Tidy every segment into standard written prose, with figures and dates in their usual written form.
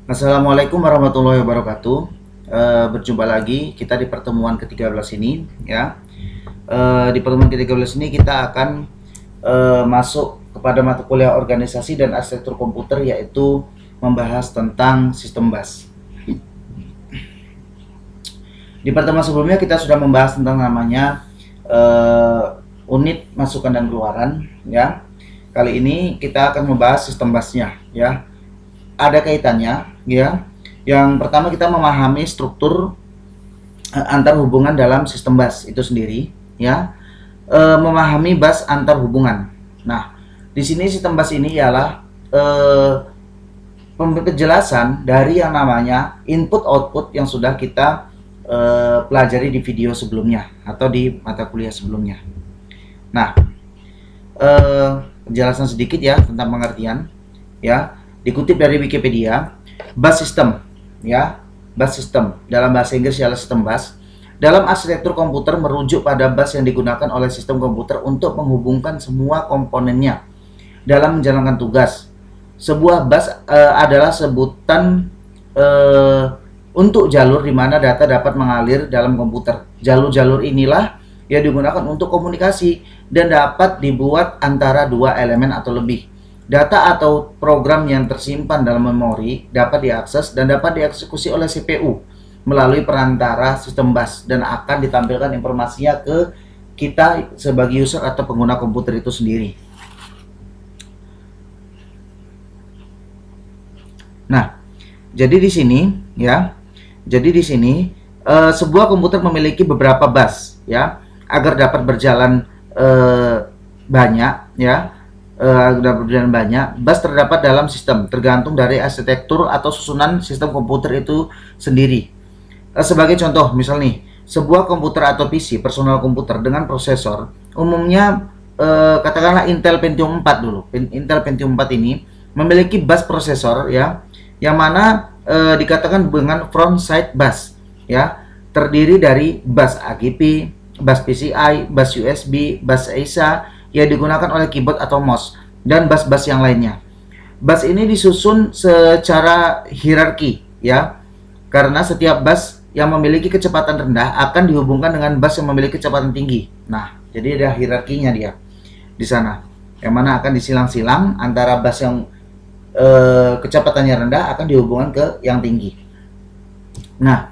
Assalamualaikum warahmatullahi wabarakatuh. Berjumpa lagi kita di pertemuan ke-13 ini ya. Di pertemuan ke-13 ini kita akan masuk kepada mata kuliah organisasi dan arsitektur komputer, yaitu membahas tentang sistem bus. Di pertemuan sebelumnya kita sudah membahas tentang namanya unit masukan dan keluaran ya. Kali ini kita akan membahas sistem busnya ya. Ada kaitannya ya. Yang pertama kita memahami struktur antar hubungan dalam sistem bus itu sendiri ya. Memahami bus antar hubungan. Nah, di sini sistem bus ini ialah penjelasan dari yang namanya input output yang sudah kita pelajari di video sebelumnya atau di mata kuliah sebelumnya. Nah, penjelasan sedikit ya tentang pengertian ya. Dikutip dari Wikipedia, bus system ya, bus system dalam bahasa Inggris ialah sistem bus. Dalam arsitektur komputer merujuk pada bus yang digunakan oleh sistem komputer untuk menghubungkan semua komponennya dalam menjalankan tugas. Sebuah bus adalah sebutan untuk jalur di mana data dapat mengalir dalam komputer. Jalur-jalur inilah yang digunakan untuk komunikasi dan dapat dibuat antara dua elemen atau lebih. Data atau program yang tersimpan dalam memori dapat diakses dan dapat dieksekusi oleh CPU melalui perantara sistem bus dan akan ditampilkan informasinya ke kita sebagai user atau pengguna komputer itu sendiri. Nah, jadi di sini ya. Jadi di sini sebuah komputer memiliki beberapa bus ya agar dapat berjalan banyak ya. Bus terdapat dalam sistem tergantung dari arsitektur atau susunan sistem komputer itu sendiri. Sebagai contoh, misal nih, sebuah komputer atau PC, personal komputer dengan prosesor, umumnya katakanlah Intel Pentium 4 dulu. Intel Pentium 4 ini memiliki bus prosesor ya, yang mana dikatakan dengan front side bus ya, terdiri dari bus AGP, bus PCI, bus USB, bus ASA yang digunakan oleh keyboard atau mouse, dan bus-bus yang lainnya. Bus ini disusun secara hierarki ya, karena setiap bus yang memiliki kecepatan rendah akan dihubungkan dengan bus yang memiliki kecepatan tinggi. Nah, jadi ada hierarkinya dia di sana, yang mana akan disilang-silang antara bus yang kecepatannya rendah akan dihubungkan ke yang tinggi. Nah,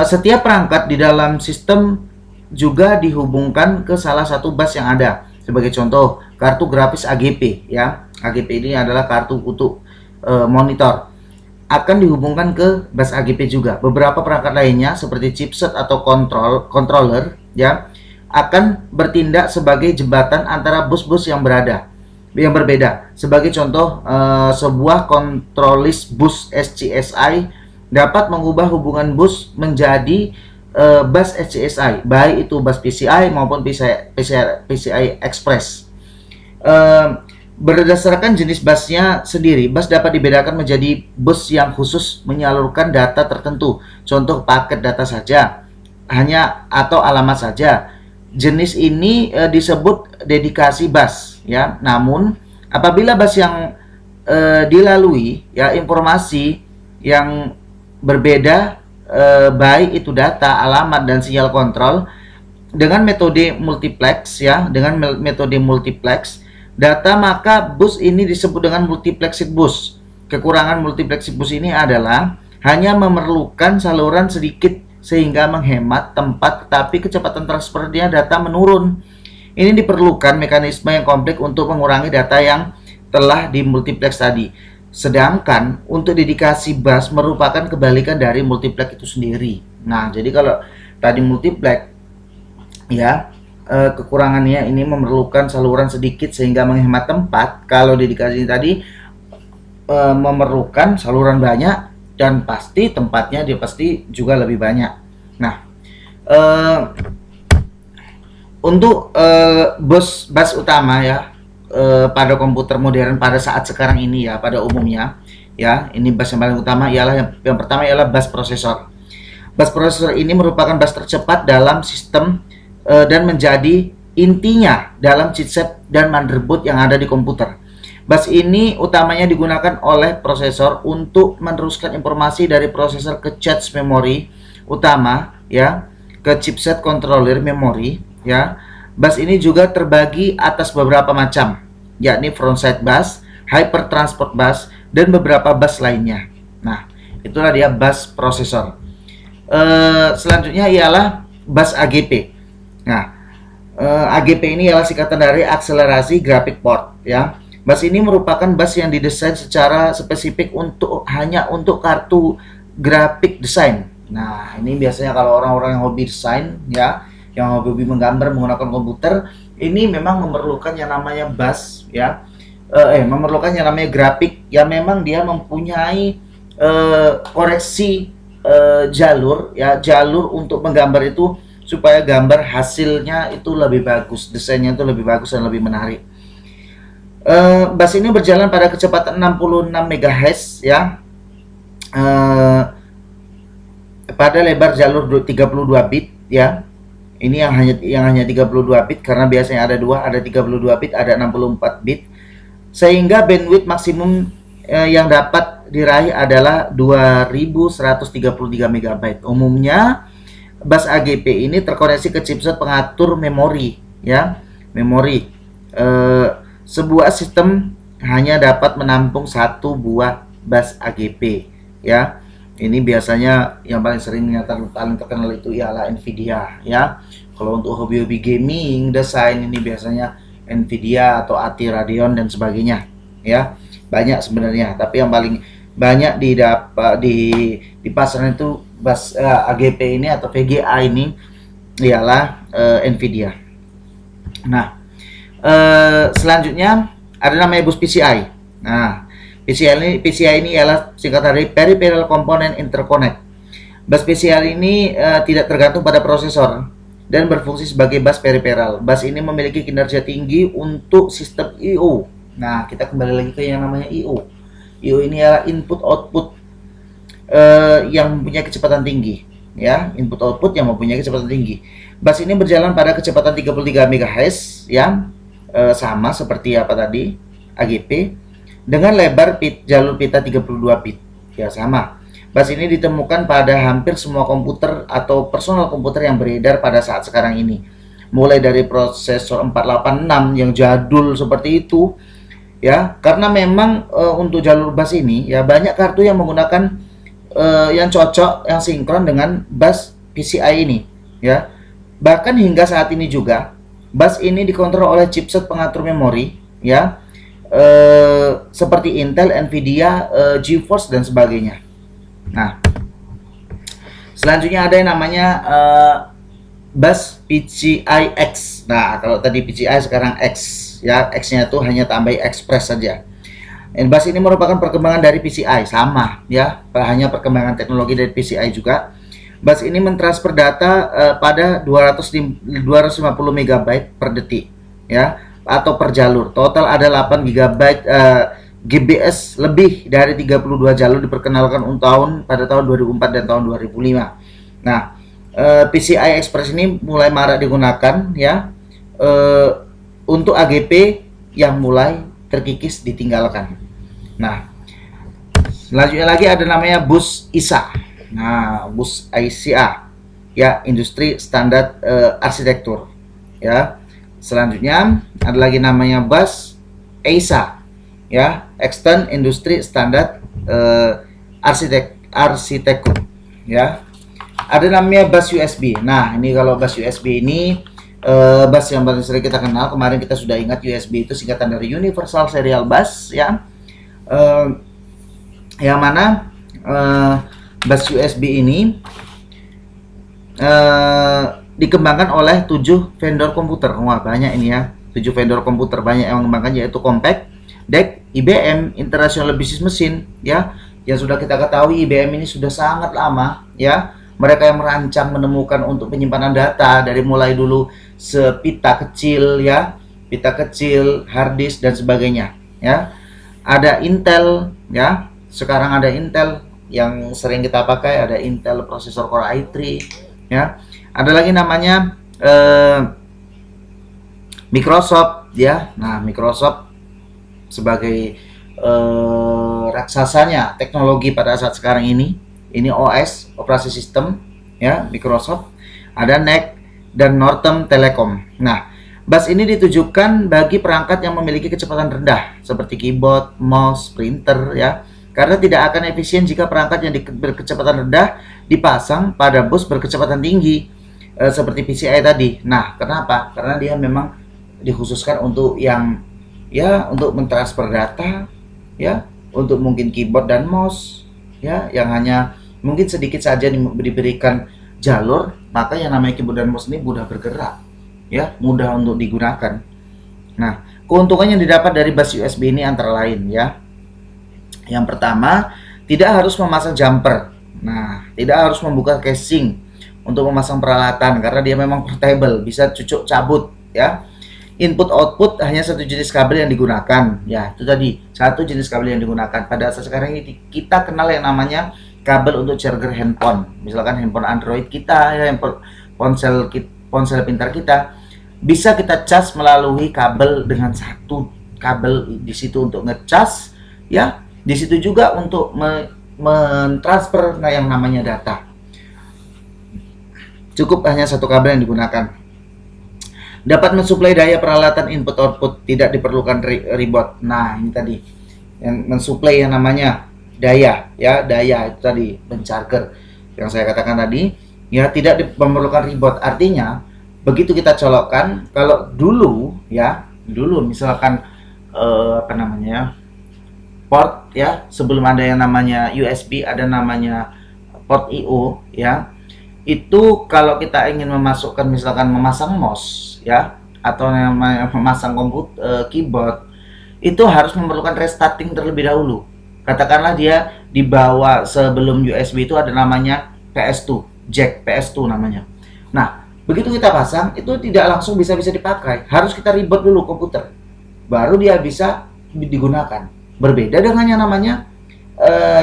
setiap perangkat di dalam sistem juga dihubungkan ke salah satu bus yang ada. Sebagai contoh, kartu grafis AGP ya. AGP ini adalah kartu untuk monitor. Akan dihubungkan ke bus AGP juga. Beberapa perangkat lainnya seperti chipset atau controller ya akan bertindak sebagai jembatan antara bus-bus yang berbeda. Sebagai contoh, sebuah kontrolis bus SCSI dapat mengubah hubungan bus menjadi bus SCSI, baik itu bus PCI maupun PCI Express. Berdasarkan jenis busnya sendiri, bus dapat dibedakan menjadi bus yang khusus menyalurkan data tertentu, contoh paket data saja, hanya atau alamat saja. Jenis ini disebut dedikasi bus ya. Namun apabila bus yang dilalui ya informasi yang berbeda, baik itu data, alamat, dan sinyal kontrol dengan metode multiplex ya, data, maka bus ini disebut dengan multiplexed bus. Kekurangan multiplexed bus ini adalah hanya memerlukan saluran sedikit sehingga menghemat tempat, tetapi kecepatan transfernya data menurun. Ini diperlukan mekanisme yang kompleks untuk mengurangi data yang telah dimultiplex tadi. Sedangkan untuk dedikasi bus merupakan kebalikan dari multiplex itu sendiri. Nah, jadi kalau tadi multiplex ya, kekurangannya ini memerlukan saluran sedikit sehingga menghemat tempat. Kalau dedikasi tadi memerlukan saluran banyak dan pasti tempatnya dia pasti juga lebih banyak. Nah, untuk bus utama ya, pada komputer modern pada saat sekarang ini ya, pada umumnya ya, ini bus yang paling utama ialah yang pertama ialah bus prosesor. Bus prosesor ini merupakan bus tercepat dalam sistem dan menjadi intinya dalam chipset dan motherboard yang ada di komputer. Bus ini utamanya digunakan oleh prosesor untuk meneruskan informasi dari prosesor ke cache memori utama, ya, ke chipset controller memori, ya. Bus ini juga terbagi atas beberapa macam, yakni frontside bus, hyper transport bus, dan beberapa bus lainnya. Nah, itulah dia bus prosesor. Selanjutnya ialah bus AGP. Nah, AGP ini ialah singkatan dari akselerasi graphic port, ya. Bus ini merupakan bus yang didesain secara spesifik hanya untuk kartu grafik desain. Nah, ini biasanya kalau orang-orang yang hobi desain, ya, yang hobi menggambar menggunakan komputer, ini memang memerlukan yang namanya bus, ya, memerlukan yang namanya grafik yang memang dia mempunyai koreksi jalur, ya, jalur untuk menggambar itu supaya gambar hasilnya itu lebih bagus, desainnya itu lebih bagus dan lebih menarik. Bus ini berjalan pada kecepatan 66 MHz, ya, pada lebar jalur 32 bit, ya. Ini yang hanya 32 bit karena biasanya ada 32 bit, ada 64 bit. Sehingga bandwidth maksimum yang dapat diraih adalah 2133 MB. Umumnya bus AGP ini terkoneksi ke chipset pengatur memori, ya, memori. Sebuah sistem hanya dapat menampung satu buah bus AGP, ya. Ini biasanya yang paling sering paling terkenal itu ialah Nvidia, ya. Kalau untuk hobi-hobi gaming, desain, ini biasanya Nvidia atau ATI Radeon dan sebagainya, ya. Banyak sebenarnya, tapi yang paling banyak di pasaran itu bus AGP ini atau VGA ini ialah Nvidia. Nah, selanjutnya ada namanya bus PCI. Nah, PCI ini ialah singkatan dari Peripheral Component Interconnect. Bus PCI ini tidak tergantung pada prosesor dan berfungsi sebagai bus peripheral. Bus ini memiliki kinerja tinggi untuk sistem I/O. Nah, kita kembali lagi ke yang namanya I/O. I/O ini adalah input output yang mempunyai kecepatan tinggi, ya, input output yang mempunyai kecepatan tinggi. Bus ini berjalan pada kecepatan 33 MHz, ya. Sama seperti apa tadi, AGP, dengan lebar jalur pita 32 bit, ya, sama. Bus ini ditemukan pada hampir semua komputer atau personal komputer yang beredar pada saat sekarang ini, mulai dari prosesor 486 yang jadul seperti itu, ya, karena memang untuk jalur bus ini, ya, banyak kartu yang menggunakan yang cocok, yang sinkron dengan bus PCI ini, ya. Bahkan hingga saat ini juga bus ini dikontrol oleh chipset pengatur memori, ya, seperti Intel, Nvidia, GeForce dan sebagainya. Nah, selanjutnya ada yang namanya bus PCI X. Nah, kalau tadi PCI sekarang X, ya, X-nya itu hanya tambah Express saja. Dan bus ini merupakan perkembangan dari PCI, sama, ya, hanya perkembangan teknologi dari PCI juga. Bus ini mentransfer data pada 250 MB per detik, ya, atau per jalur. Total ada 8 GB GBS, lebih dari 32 jalur diperkenalkan pada tahun 2004 dan tahun 2005. Nah, PCI Express ini mulai marak digunakan, ya, untuk AGP yang mulai terkikis ditinggalkan. Nah, selanjutnya lagi ada namanya bus ISA. Nah, bus ISA, ya, industri standar arsitektur, ya. Selanjutnya ada lagi namanya bus EISA, ya, Extend Industri Standar Arsitektur, ya. Ada namanya bus USB. Nah, ini kalau bus USB ini bus yang paling sering kita kenal. Kemarin kita sudah ingat USB itu singkatan dari Universal Serial Bus, ya. Yang mana bus USB ini dikembangkan oleh 7 vendor komputer. Wah, banyak ini, ya. 7 vendor komputer banyak yang mengembangkan, yaitu Compaq, DEC, IBM, International Business Machine, ya. Yang sudah kita ketahui IBM ini sudah sangat lama, ya. Mereka yang merancang, menemukan untuk penyimpanan data dari mulai dulu sepita kecil, ya, pita kecil, hard disk dan sebagainya, ya. Ada Intel, ya. Sekarang ada Intel yang sering kita pakai, ada Intel prosesor Core i3, ya. Ada lagi namanya Microsoft, ya. Nah, Microsoft sebagai raksasanya teknologi pada saat sekarang ini. Ini OS, operasi sistem ya, Microsoft. Ada NEC dan Northern Telecom. Nah, bus ini ditujukan bagi perangkat yang memiliki kecepatan rendah seperti keyboard, mouse, printer ya. Karena tidak akan efisien jika perangkat yang berkecepatan rendah dipasang pada bus berkecepatan tinggi seperti PCI tadi. Nah, kenapa? Karena dia memang dikhususkan untuk yang ya, untuk mentransfer data ya, untuk mungkin keyboard dan mouse ya, yang hanya mungkin sedikit saja diberikan jalur, maka yang namanya keyboard dan mouse ini mudah bergerak ya, mudah untuk digunakan. Nah, keuntungan yang didapat dari bus USB ini antara lain ya. Yang pertama, tidak harus memasang jumper. Nah, tidak harus membuka casing untuk memasang peralatan karena dia memang portable, bisa cucuk cabut ya. Input output hanya satu jenis kabel yang digunakan ya, itu tadi satu jenis kabel yang digunakan. Pada saat sekarang ini kita kenal yang namanya kabel untuk charger handphone, misalkan handphone Android kita ya, ponsel pintar kita bisa kita cas melalui kabel dengan satu kabel di situ untuk ngecas ya, di situ juga untuk mentransfer yang namanya data. Cukup hanya satu kabel yang digunakan. Dapat mensuplai daya peralatan input output, tidak diperlukan ribot. Nah, ini tadi yang mensuplai yang namanya daya ya, daya itu tadi mencharger yang saya katakan tadi ya, tidak memerlukan ribot. Artinya begitu kita colokkan, kalau dulu ya, dulu misalkan apa namanya, port ya, sebelum ada yang namanya USB ada namanya port I/O ya. Itu kalau kita ingin memasukkan misalkan memasang mouse ya, atau memasang keyboard, itu harus memerlukan restarting terlebih dahulu. Katakanlah dia dibawa sebelum USB itu ada namanya PS2, jack PS2 namanya. Nah, begitu kita pasang itu tidak langsung bisa dipakai, harus kita reboot dulu komputer, baru dia bisa digunakan. Berbeda dengan yang namanya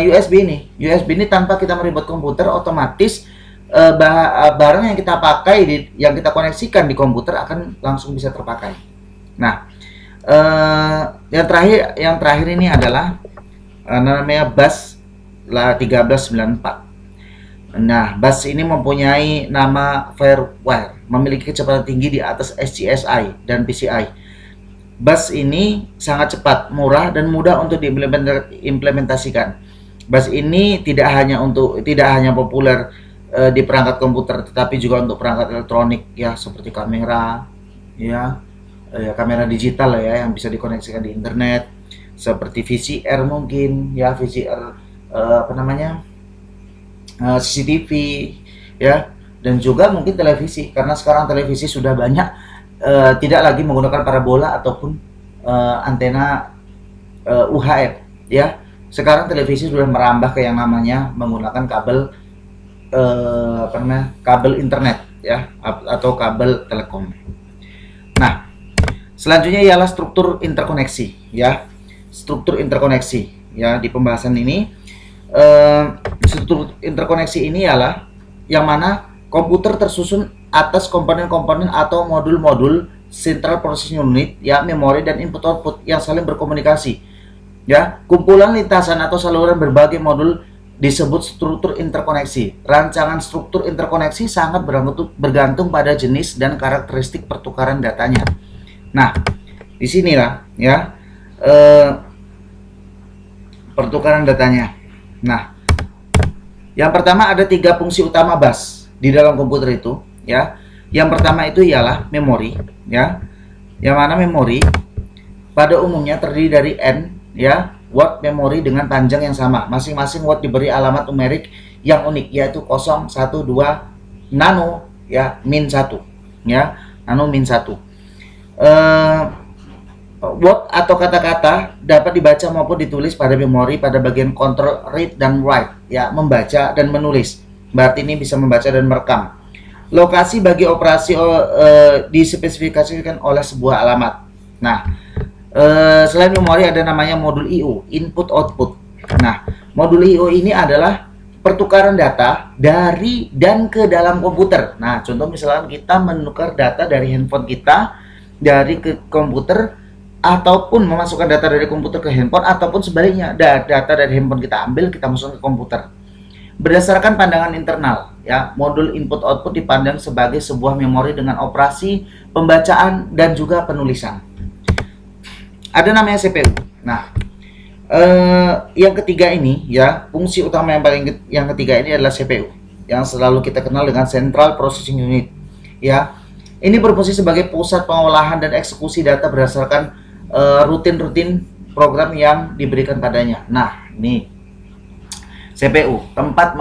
USB ini. USB ini tanpa kita meribut komputer, otomatis barang yang kita pakai, yang kita koneksikan di komputer akan langsung bisa terpakai. Nah, yang terakhir ini adalah namanya bus 1394. Nah, bus ini mempunyai nama firewire, memiliki kecepatan tinggi di atas SCSI dan PCI. Bus ini sangat cepat, murah, dan mudah untuk diimplementasikan. Bus ini tidak hanya populer di perangkat komputer, tetapi juga untuk perangkat elektronik ya, seperti kamera ya, kamera digital ya, yang bisa dikoneksikan di internet, seperti VCR mungkin ya, VCR apa namanya, CCTV ya, dan juga mungkin televisi, karena sekarang televisi sudah banyak tidak lagi menggunakan parabola ataupun antena UHF ya. Sekarang televisi sudah merambah ke yang namanya menggunakan kabel kabel internet ya, atau kabel telekom. Nah, selanjutnya ialah struktur interkoneksi ya. Struktur interkoneksi ya, di pembahasan ini struktur interkoneksi ini ialah yang mana komputer tersusun atas komponen-komponen atau modul-modul central processing unit ya, memori dan input output yang saling berkomunikasi ya. Kumpulan lintasan atau saluran berbagai modul disebut struktur interkoneksi. Rancangan struktur interkoneksi sangat bergantung pada jenis dan karakteristik pertukaran datanya. Nah, disinilah ya pertukaran datanya. Nah, yang pertama ada 3 fungsi utama bus di dalam komputer itu ya. Yang pertama itu ialah memori ya, yang mana memori pada umumnya terdiri dari N ya, word memori dengan panjang yang sama. Masing-masing word diberi alamat numerik yang unik, yaitu 0, 1, 2, nano ya, min 1 ya, nano min 1. Word atau kata-kata dapat dibaca maupun ditulis pada memori pada bagian kontrol read dan write ya, membaca dan menulis. Berarti ini bisa membaca dan merekam. Lokasi bagi operasi dispesifikasikan oleh sebuah alamat. Nah, selain memori ada namanya modul I/O, input output. Nah, modul I/O ini adalah pertukaran data dari dan ke dalam komputer. Nah, contoh misalkan kita menukar data dari handphone kita dari ke komputer ataupun memasukkan data dari komputer ke handphone, ataupun sebaliknya, data dari handphone kita ambil, kita masukkan ke komputer. Berdasarkan pandangan internal, ya, modul input output dipandang sebagai sebuah memori dengan operasi pembacaan dan juga penulisan. Ada namanya CPU. Nah, yang ketiga ini, ya, fungsi utama yang ketiga ini adalah CPU, yang selalu kita kenal dengan Central Processing Unit. Ya, ini berfungsi sebagai pusat pengolahan dan eksekusi data berdasarkan rutin-rutin program yang diberikan padanya. Nah, ini CPU, tempat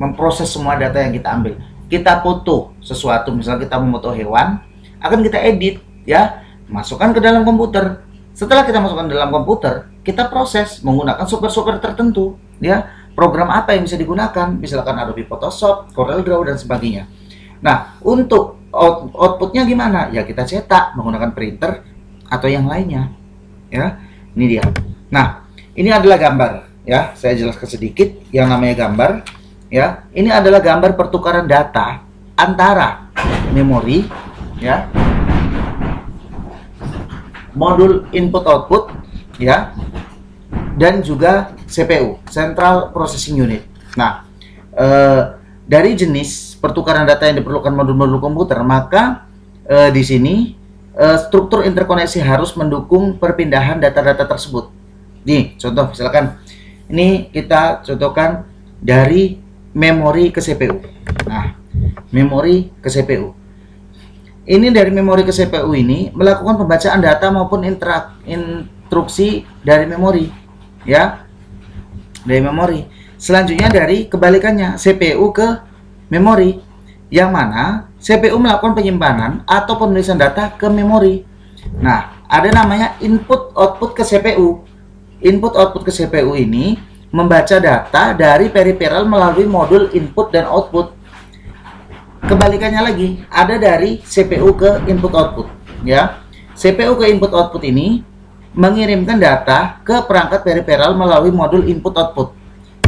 memproses semua data yang kita ambil. Kita foto sesuatu, misalnya kita memfoto hewan, akan kita edit, ya, masukkan ke dalam komputer. Setelah kita masukkan dalam komputer, kita proses menggunakan software-software tertentu, ya. Program apa yang bisa digunakan? Misalkan Adobe Photoshop, CorelDRAW dan sebagainya. Nah, untuk outputnya gimana? Ya, kita cetak menggunakan printer atau yang lainnya, ya. Ini dia. Nah, ini adalah gambar. Ya, saya jelaskan sedikit yang namanya gambar. Ya, ini adalah gambar pertukaran data antara memori, ya, modul input output, ya, dan juga CPU, Central Processing Unit. Nah, dari jenis pertukaran data yang diperlukan modul-modul komputer, maka di sini struktur interkoneksi harus mendukung perpindahan data-data tersebut. Nih, contoh misalkan ini kita contohkan dari memori ke CPU. Nah, memori ke CPU. Ini dari memori ke CPU ini melakukan pembacaan data maupun instruksi dari memori, ya, dari memori. Selanjutnya dari kebalikannya, CPU ke memori, yang mana CPU melakukan penyimpanan atau penulisan data ke memori. Nah, ada namanya input output ke CPU. Input output ke CPU ini membaca data dari peripheral melalui modul input dan output. Kebalikannya lagi, ada dari CPU ke input output, ya. CPU ke input output ini mengirimkan data ke perangkat peripheral melalui modul input output.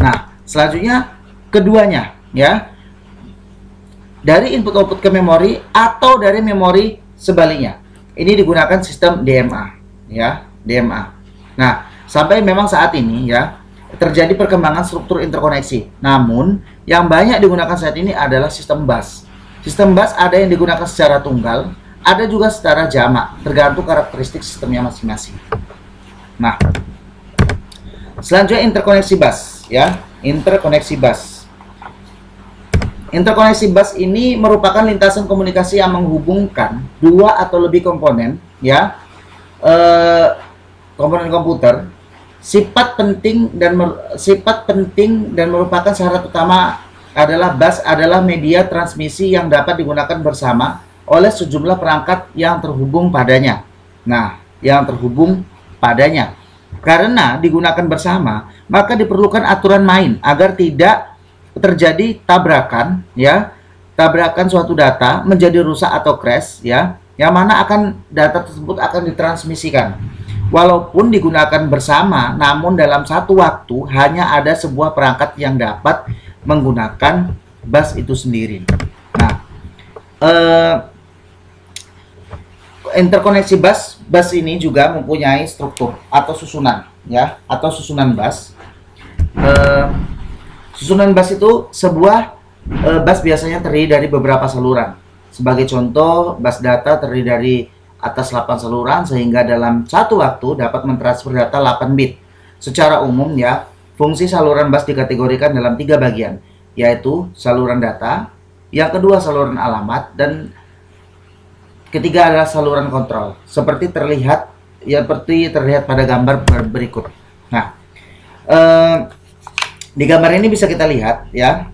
Nah, selanjutnya keduanya, ya, dari input output ke memori atau dari memori sebaliknya. Ini digunakan sistem DMA, ya, DMA. Nah, sampai memang saat ini, ya, terjadi perkembangan struktur interkoneksi. Namun, yang banyak digunakan saat ini adalah sistem bus. Sistem bus ada yang digunakan secara tunggal, ada juga secara jamak, tergantung karakteristik sistemnya masing-masing. Nah, selanjutnya interkoneksi bus, ya, interkoneksi bus. Interkoneksi bus ini merupakan lintasan komunikasi yang menghubungkan dua atau lebih komponen, ya, komponen komputer. Sifat penting dan merupakan syarat utama adalah bus adalah media transmisi yang dapat digunakan bersama oleh sejumlah perangkat yang terhubung padanya. Nah, yang terhubung padanya. Karena digunakan bersama, maka diperlukan aturan main agar tidak terjadi tabrakan, ya, tabrakan suatu data menjadi rusak atau crash, ya, yang mana data tersebut akan ditransmisikan. Walaupun digunakan bersama, namun dalam satu waktu hanya ada sebuah perangkat yang dapat menggunakan bus itu sendiri. Nah, interkoneksi bus ini juga mempunyai struktur atau susunan, ya, atau susunan bus. Susunan bus itu sebuah bus biasanya terdiri dari beberapa saluran. Sebagai contoh, bus data terdiri dari atas 8 saluran sehingga dalam satu waktu dapat mentransfer data 8 bit. Secara umum, ya, fungsi saluran bus dikategorikan dalam 3 bagian, yaitu saluran data, yang kedua saluran alamat, dan ketiga adalah saluran kontrol. Seperti terlihat pada gambar berikut. Nah, di gambar ini bisa kita lihat, ya,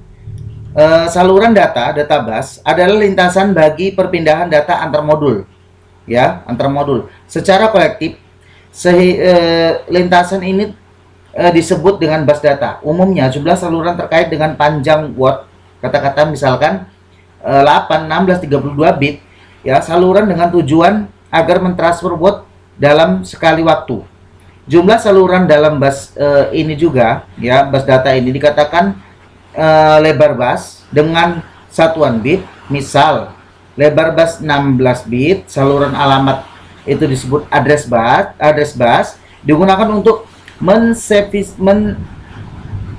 saluran data bus adalah lintasan bagi perpindahan data antar modul. Ya, antar modul secara kolektif. Lintasan ini disebut dengan bus data. Umumnya jumlah saluran terkait dengan panjang word, kata-kata misalkan 8, 16, 32 bit, ya, saluran dengan tujuan agar mentransfer word dalam sekali waktu. Jumlah saluran dalam bus ini juga, ya, bus data ini dikatakan lebar bus dengan satuan bit. Misal lebar bus 16 bit, saluran alamat itu disebut address bus digunakan untuk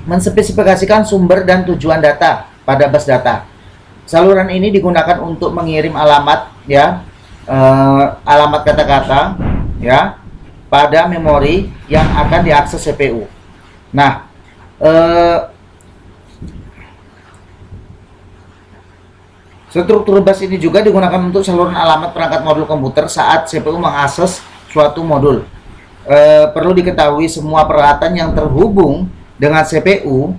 menspesifikasikan sumber dan tujuan data pada bus data. Saluran ini digunakan untuk mengirim alamat ya, alamat kata-kata ya pada memori yang akan diakses CPU. Nah, struktur bus ini juga digunakan untuk saluran alamat perangkat modul komputer saat CPU mengakses suatu modul. Perlu diketahui semua peralatan yang terhubung dengan CPU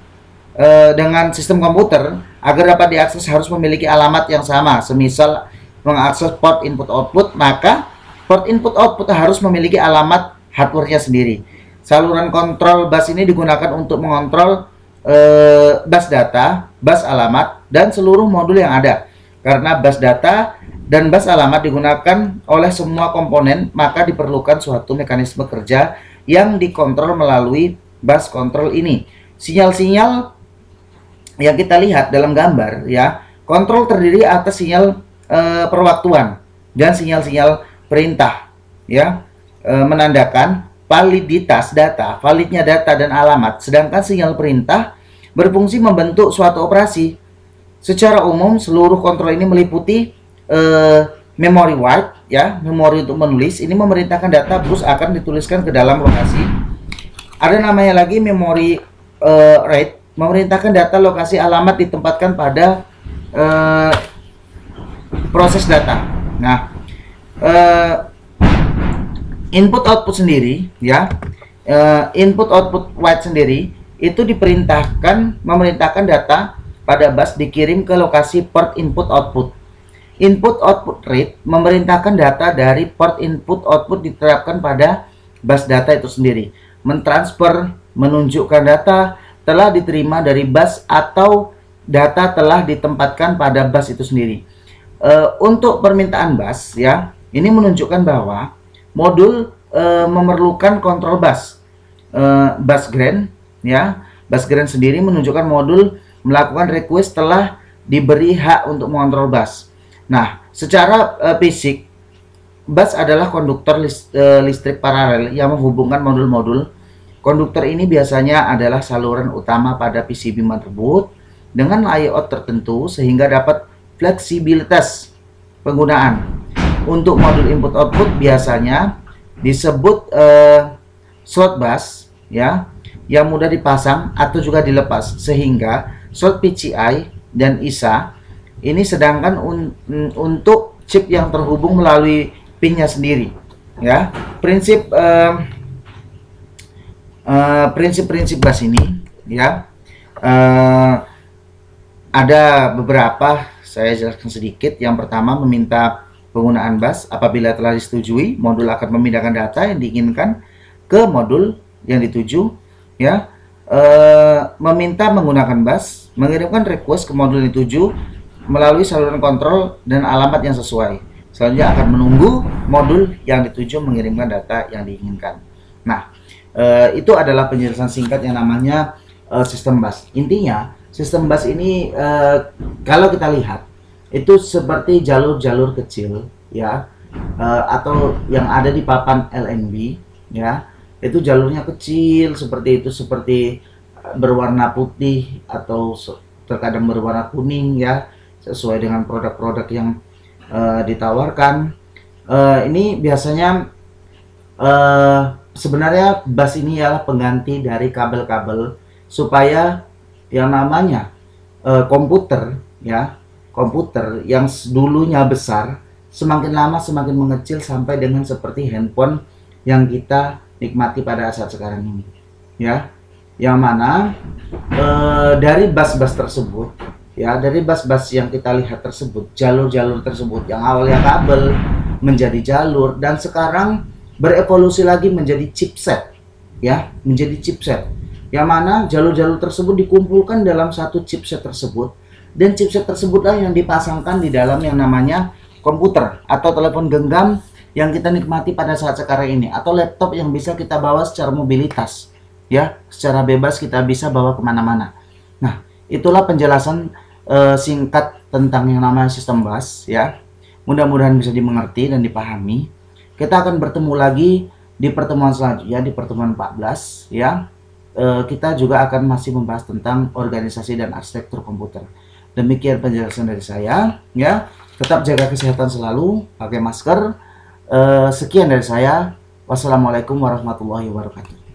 dengan sistem komputer agar dapat diakses harus memiliki alamat yang sama. Semisal mengakses port input output, maka port input output harus memiliki alamat hardware-nya sendiri. Saluran kontrol bus ini digunakan untuk mengontrol bus data, bus alamat, dan seluruh modul yang ada. Karena bus data dan bus alamat digunakan oleh semua komponen, maka diperlukan suatu mekanisme kerja yang dikontrol melalui bus control ini. Sinyal-sinyal yang kita lihat dalam gambar ya, kontrol terdiri atas sinyal perwaktuan dan sinyal-sinyal perintah ya, menandakan validitas data, validnya data dan alamat. Sedangkan sinyal perintah berfungsi membentuk suatu operasi. Secara umum seluruh kontrol ini meliputi memory write ya, memori untuk menulis. Ini memerintahkan data bus akan dituliskan ke dalam lokasi. Ada namanya lagi memory write, memerintahkan data lokasi alamat ditempatkan pada proses data. Nah, input output sendiri ya, input output write sendiri itu memerintahkan data pada bus dikirim ke lokasi port input output. Input output read memerintahkan data dari port input output diterapkan pada bus data itu sendiri. Mentransfer menunjukkan data telah diterima dari bus atau data telah ditempatkan pada bus itu sendiri. Untuk permintaan bus ya, ini menunjukkan bahwa modul memerlukan kontrol bus. Busgrade ya, busgrade sendiri menunjukkan modul melakukan request telah diberi hak untuk mengontrol bus. Nah, secara fisik bus adalah konduktor listrik paralel yang menghubungkan modul-modul. Konduktor ini biasanya adalah saluran utama pada PCB motherboard dengan layout tertentu sehingga dapat fleksibilitas penggunaan. Untuk modul input output biasanya disebut slot bus ya, yang mudah dipasang atau juga dilepas, sehingga slot PCI dan ISA ini, sedangkan untuk chip yang terhubung melalui pinnya sendiri ya. Prinsip-prinsip bus ini ya, ada beberapa, saya jelaskan sedikit. Yang pertama, meminta penggunaan bus. Apabila telah disetujui, modul akan memindahkan data yang diinginkan ke modul yang dituju ya. Meminta menggunakan bus, mengirimkan request ke modul yang dituju melalui saluran kontrol dan alamat yang sesuai. Selanjutnya akan menunggu modul yang dituju mengirimkan data yang diinginkan. Nah, itu adalah penjelasan singkat yang namanya sistem bus. Intinya, sistem bus ini kalau kita lihat itu seperti jalur-jalur kecil ya, atau yang ada di papan LNB ya. Itu jalurnya kecil seperti itu, seperti berwarna putih atau terkadang berwarna kuning ya, sesuai dengan produk-produk yang ditawarkan. Ini biasanya sebenarnya bus ini adalah pengganti dari kabel-kabel supaya yang namanya komputer ya, komputer yang dulunya besar semakin lama semakin mengecil sampai dengan seperti handphone yang kita nikmati pada saat sekarang ini ya, yang mana dari bus-bus tersebut ya, dari bus-bus yang kita lihat tersebut, jalur-jalur tersebut yang awalnya kabel menjadi jalur dan sekarang berevolusi lagi menjadi chipset ya, menjadi chipset, yang mana jalur-jalur tersebut dikumpulkan dalam satu chipset tersebut, dan chipset tersebutlah yang dipasangkan di dalam yang namanya komputer atau telepon genggam yang kita nikmati pada saat sekarang ini, atau laptop yang bisa kita bawa secara mobilitas ya, secara bebas kita bisa bawa kemana-mana. Nah, itulah penjelasan singkat tentang yang namanya sistem bus ya. Mudah-mudahan bisa dimengerti dan dipahami. Kita akan bertemu lagi di pertemuan selanjutnya, di pertemuan 14 ya. Kita juga akan masih membahas tentang organisasi dan arsitektur komputer. Demikian penjelasan dari saya ya. Tetap jaga kesehatan selalu, pakai masker. Sekian dari saya. Wassalamualaikum warahmatullahi wabarakatuh.